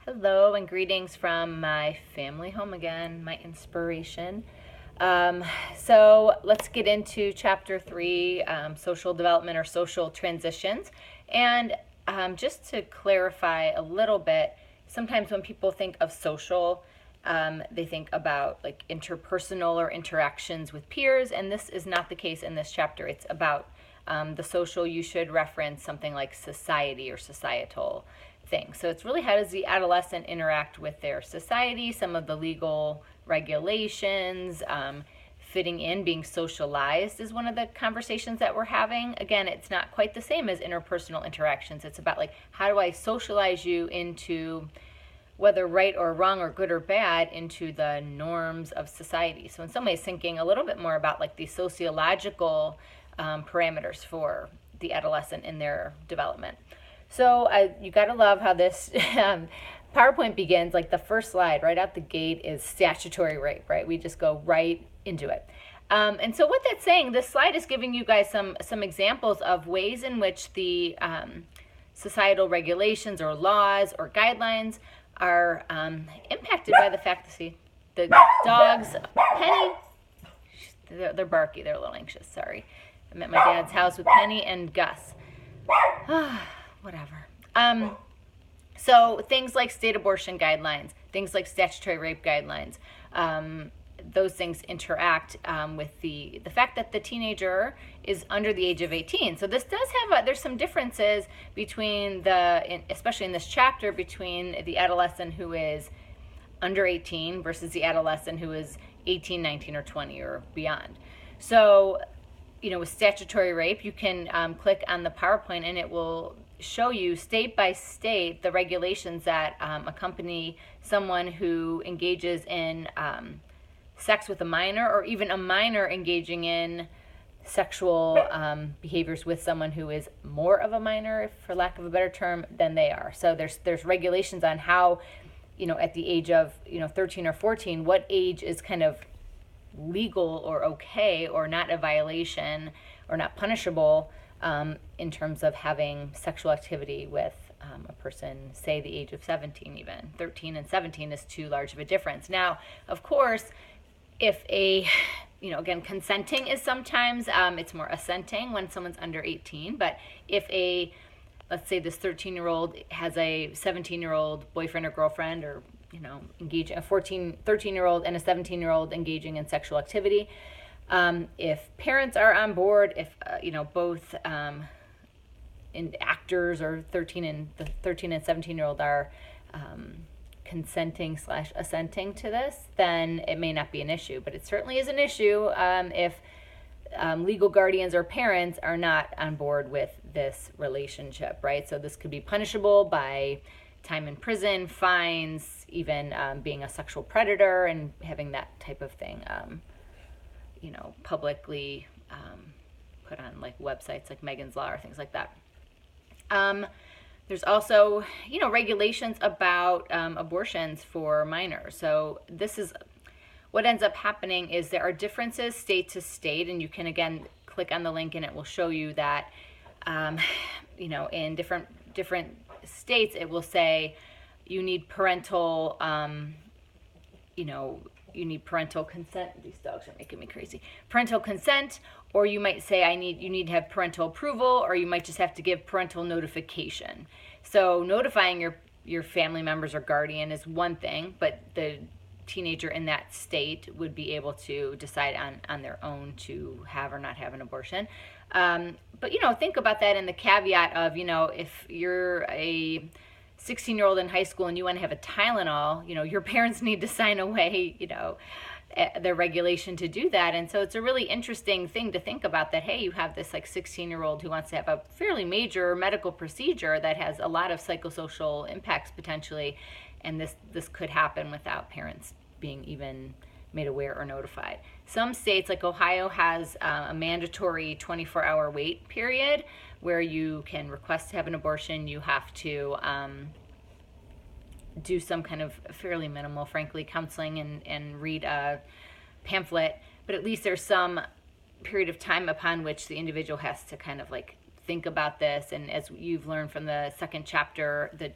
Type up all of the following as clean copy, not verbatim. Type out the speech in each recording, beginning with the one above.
Hello and greetings from my family home again, my inspiration. So let's get into chapter 3, social development or social transitions. And just to clarify a little bit, sometimes when people think of social, they think about like interpersonal or interactions with peers, and this is not the case in this chapter. It's about the social. You should reference something like society or societal things. So it's really, how does the adolescent interact with their society, some of the legal regulations, fitting in, being socialized is one of the conversations that we're having. Again, it's not quite the same as interpersonal interactions. It's about like, how do I socialize you into, whether right or wrong or good or bad, into the norms of society. So in some ways, thinking a little bit more about like the sociological parameters for the adolescent in their development. So you got to love how this PowerPoint begins. Like the first slide right out the gate is statutory rape, right? We just go right into it. And so what that's saying, this slide is giving you guys some examples of ways in which the societal regulations or laws or guidelines are impacted by the fact that, see, the dogs, Penny, they're barky, they're a little anxious, sorry. I'm at my dad's house with Penny and Gus. Whatever. So things like state abortion guidelines, things like statutory rape guidelines, those things interact with the fact that the teenager is under the age of 18. So this does have there's some differences between especially in this chapter, between the adolescent who is under 18 versus the adolescent who is 18, 19, or 20 or beyond. So, with statutory rape, you can click on the PowerPoint and it will show you state by state the regulations that accompany someone who engages in sex with a minor, or even a minor engaging in sexual behaviors with someone who is more of a minor, for lack of a better term, than they are. So there's regulations on how, at the age of 13 or 14, what age is kind of legal or okay or not a violation or not punishable in terms of having sexual activity with a person, say the age of 17 even. 13 and 17 is too large of a difference. Now, of course, if again, consenting is sometimes, it's more assenting when someone's under 18, but if let's say this 13-year-old has a 17-year-old boyfriend or girlfriend, or engaging a 13-year-old and a 17-year-old engaging in sexual activity. If parents are on board, if both actors or 13 and 17-year-old are consenting / assenting to this, then it may not be an issue. But it certainly is an issue if legal guardians or parents are not on board with this relationship, right? So this could be punishable by time in prison, fines, even being a sexual predator and having that type of thing, publicly put on like websites like Megan's Law or things like that. There's also, regulations about abortions for minors. So this is what ends up happening is there are differences state to state, and you can again click on the link and it will show you that, in different states, it will say you need parental, you need parental consent. These dogs are making me crazy. Parental consent, or you might say you need to have parental approval, or you might just have to give parental notification. So notifying your family members or guardian is one thing, but the teenager in that state would be able to decide on their own to have or not have an abortion. But think about that in the caveat of, if you're a 16-year-old in high school and you want to have a Tylenol, your parents need to sign away, their regulation to do that. And so it's a really interesting thing to think about that, hey, you have this like 16-year-old who wants to have a fairly major medical procedure that has a lot of psychosocial impacts potentially, and this could happen without parents being even made aware or notified. Some states like Ohio has a mandatory 24-hour wait period where you can request to have an abortion. You have to do some kind of fairly minimal, frankly, counseling and read a pamphlet, but at least there's some period of time upon which the individual has to kind of like think about this, and as you've learned from the second chapter, the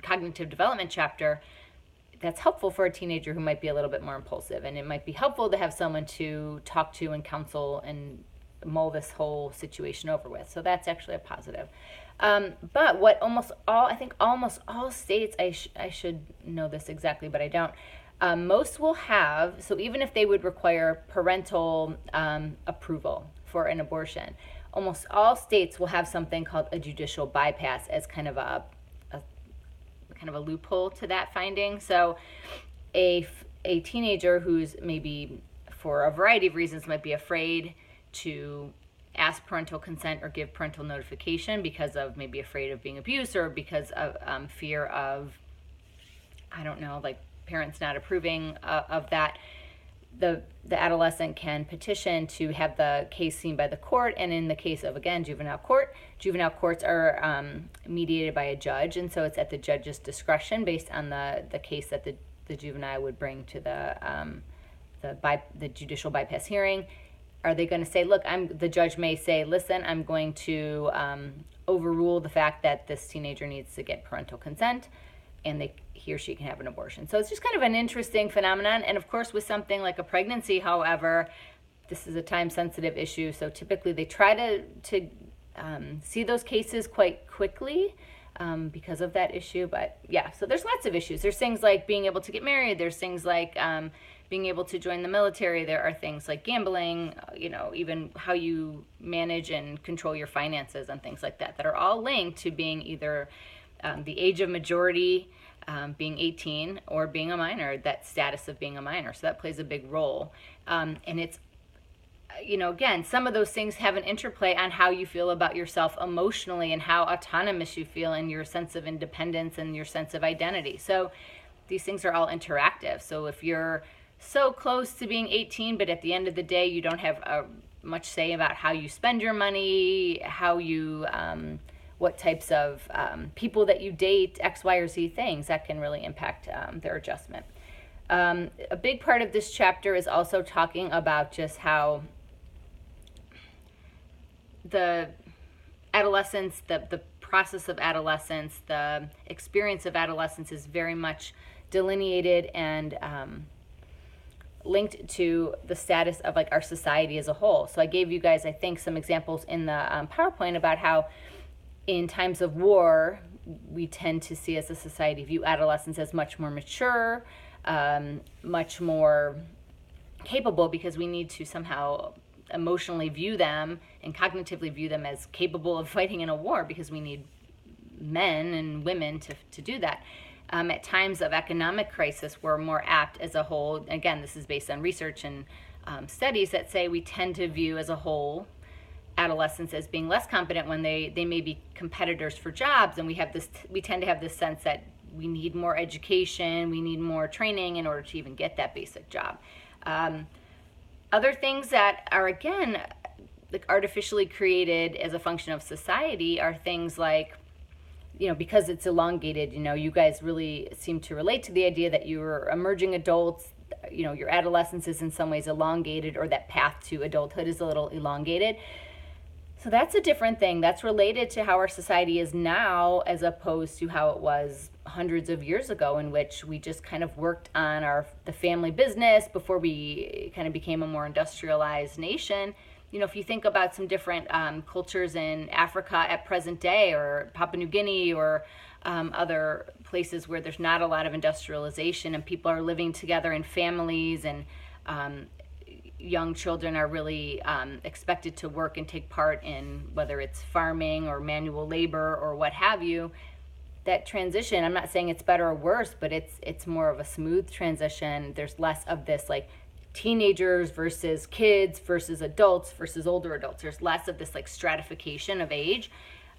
cognitive development chapter, that's helpful for a teenager who might be a little bit more impulsive. And it might be helpful to have someone to talk to and counsel and mull this whole situation over with. So that's actually a positive. But what almost all states, I should know this exactly, but I don't. Most will have, so even if they would require parental approval for an abortion, almost all states will have something called a judicial bypass as kind of a loophole to that finding. So a teenager who's maybe for a variety of reasons might be afraid to ask parental consent or give parental notification because of maybe afraid of being abused or because of fear of, I don't know, like parents not approving of that, the adolescent can petition to have the case seen by the court. And in the case of, again, juvenile courts are mediated by a judge, and so it's at the judge's discretion based on the case that the juvenile would bring to the judicial bypass hearing. Are they going to say, look, the judge may say, listen, I'm going to overrule the fact that this teenager needs to get parental consent, and he or she can have an abortion. So it's just kind of an interesting phenomenon. And of course, with something like a pregnancy, however, this is a time-sensitive issue. So typically they try to see those cases quite quickly because of that issue. But yeah, so there's lots of issues. There's things like being able to get married. There's things like being able to join the military. There are things like gambling, even how you manage and control your finances and things like that are all linked to being either the age of majority, being 18, or being a minor, that status of being a minor. So that plays a big role. And it's, again, some of those things have an interplay on how you feel about yourself emotionally and how autonomous you feel and your sense of independence and your sense of identity. So these things are all interactive. So if you're so close to being 18, but at the end of the day, you don't have much say about how you spend your money, how you... what types of people that you date, X, Y, or Z things, that can really impact their adjustment. A big part of this chapter is also talking about just how the adolescence, the process of adolescence, the experience of adolescence is very much delineated and linked to the status of like our society as a whole. So I gave you guys, I think, some examples in the PowerPoint about how in times of war, we tend to see as a society view adolescents as much more mature, much more capable, because we need to somehow emotionally view them and cognitively view them as capable of fighting in a war, because we need men and women to do that. At times of economic crisis, we're more apt as a whole, again, this is based on research and studies that say we tend to view as a whole adolescents as being less competent when they may be competitors for jobs, and we tend to have this sense that we need more education, we need more training in order to even get that basic job. Other things that are, again, like artificially created as a function of society are things like, because it's elongated, you guys really seem to relate to the idea that you're emerging adults, your adolescence is in some ways elongated, or that path to adulthood is a little elongated. So that's a different thing. That's related to how our society is now as opposed to how it was hundreds of years ago, in which we just kind of worked on the family business before we kind of became a more industrialized nation. If you think about some different cultures in Africa at present day, or Papua New Guinea, or other places where there's not a lot of industrialization and people are living together in families, and young children are really expected to work and take part in whether it's farming or manual labor or what have you. That transition, I'm not saying it's better or worse, but it's more of a smooth transition. There's less of this like teenagers versus kids versus adults versus older adults. There's less of this like stratification of age.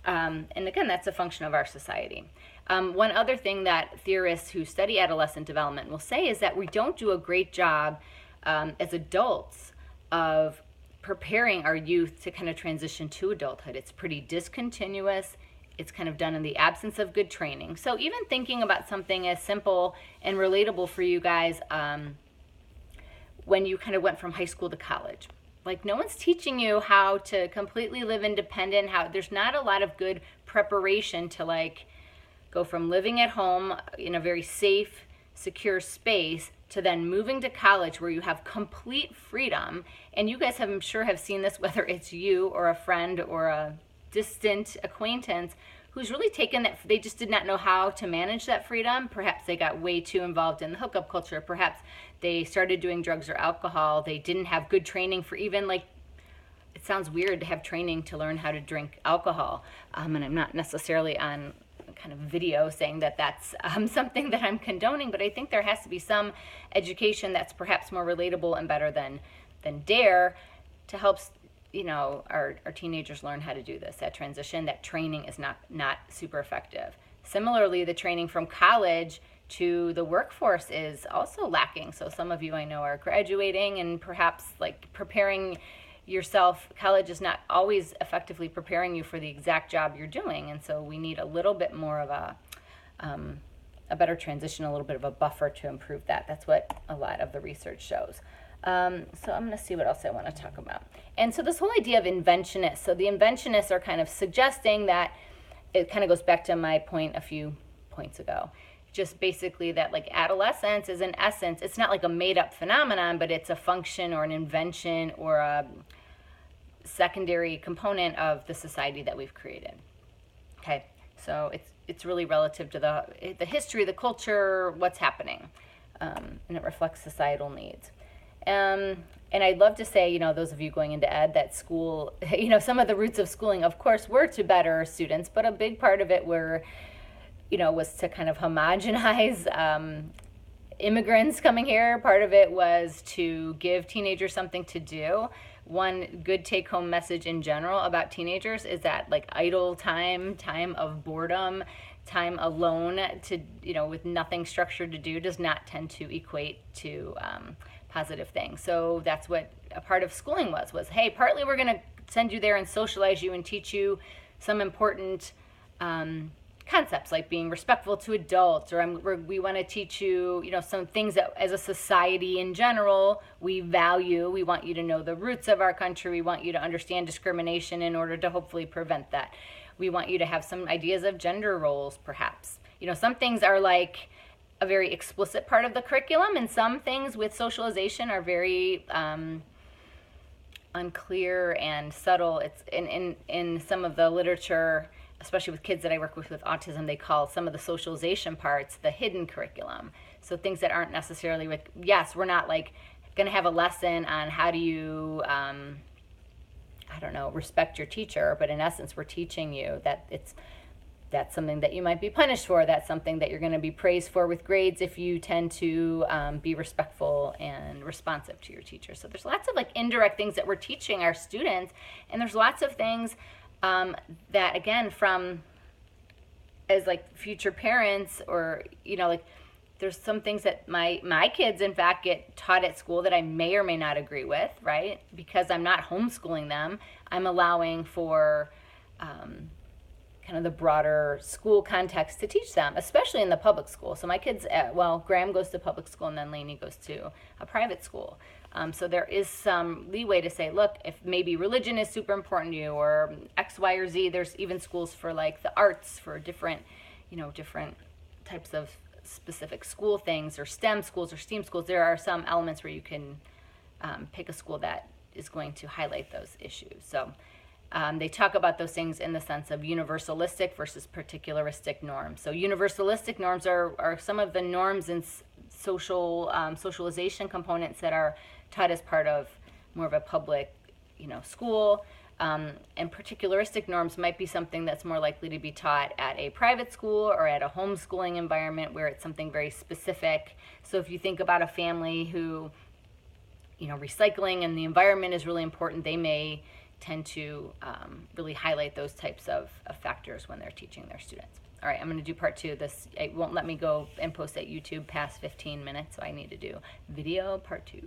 And again, that's a function of our society. One other thing that theorists who study adolescent development will say is that we don't do a great job as adults of preparing our youth to kind of transition to adulthood. It's pretty discontinuous. It's kind of done in the absence of good training. So even thinking about something as simple and relatable for you guys, when you kind of went from high school to college, like no one's teaching you how to completely live independent, how there's not a lot of good preparation to like go from living at home in a very safe, secure space to then moving to college where you have complete freedom. And you guys have, I'm sure, have seen this, whether it's you or a friend or a distant acquaintance who's really taken that, they just did not know how to manage that freedom. Perhaps they got way too involved in the hookup culture. Perhaps they started doing drugs or alcohol. They didn't have good training for even like, it sounds weird to have training to learn how to drink alcohol. And I'm not necessarily on kind of video saying that that's something that I'm condoning, but I think there has to be some education that's perhaps more relatable and better than DARE to help, you know, our teenagers learn how to do this. That transition, that training is not super effective. Similarly, the training from college to the workforce is also lacking. So some of you I know are graduating and perhaps like preparing yourself. College is not always effectively preparing you for the exact job you're doing, and so we need a little bit more of a better transition, a little bit of a buffer to improve that. That's what a lot of the research shows. So I'm going to see what else I want to talk about. And so this whole idea of inventionists. So the inventionists are kind of suggesting that, it kind of goes back to my point a few points ago, just basically that like adolescence is in essence, it's not like a made up phenomenon, but it's a function or an invention or a secondary component of the society that we've created. Okay, so it's really relative to the history, the culture, what's happening, and it reflects societal needs. And I'd love to say, you know, those of you going into ed, that school, you know, some of the roots of schooling, of course, were to better students, but a big part of it was to kind of homogenize immigrants coming here. Part of it was to give teenagers something to do. One good take-home message in general about teenagers is that like idle time of boredom, time alone to, you know, with nothing structured to do does not tend to equate to positive things. So that's what a part of schooling was, hey, partly we're going to send you there and socialize you and teach you some important concepts like being respectful to adults, or we want to teach you, you know, some things that as a society in general we value. We want you to know the roots of our country. We want you to understand discrimination in order to hopefully prevent that. We want you to have some ideas of gender roles, perhaps. You know, some things are like a very explicit part of the curriculum, and some things with socialization are very unclear and subtle. It's in some of the literature, especially with kids that I work with autism, they call some of the socialization parts the hidden curriculum. So things that aren't necessarily with, yes, we're not like going to have a lesson on how do you, I don't know, respect your teacher, but in essence, we're teaching you that that's something that you might be punished for. That's something that you're going to be praised for with grades if you tend to be respectful and responsive to your teacher. So there's lots of like indirect things that we're teaching our students, and there's lots of things that, again, from as like future parents, or, you know, like there's some things that my kids in fact get taught at school that I may or may not agree with, right? Because I'm not homeschooling them. I'm allowing for kind of the broader school context to teach them, especially in the public school. So my kids, Graham goes to public school and then Lainey goes to a private school. So there is some leeway to say, look, if maybe religion is super important to you, or X, Y, or Z, there's even schools for like the arts, for different types of specific school things, or STEM schools or STEAM schools. There are some elements where you can pick a school that is going to highlight those issues. So they talk about those things in the sense of universalistic versus particularistic norms. So universalistic norms are some of the norms and socialization components that are taught as part of more of a public, school. And particularistic norms might be something that's more likely to be taught at a private school or at a homeschooling environment where it's something very specific. So if you think about a family who, recycling and the environment is really important, they may tend to really highlight those types of factors when they're teaching their students. All right, I'm going to do part 2. It won't let me go and post at YouTube past 15 minutes, so I need to do video part 2.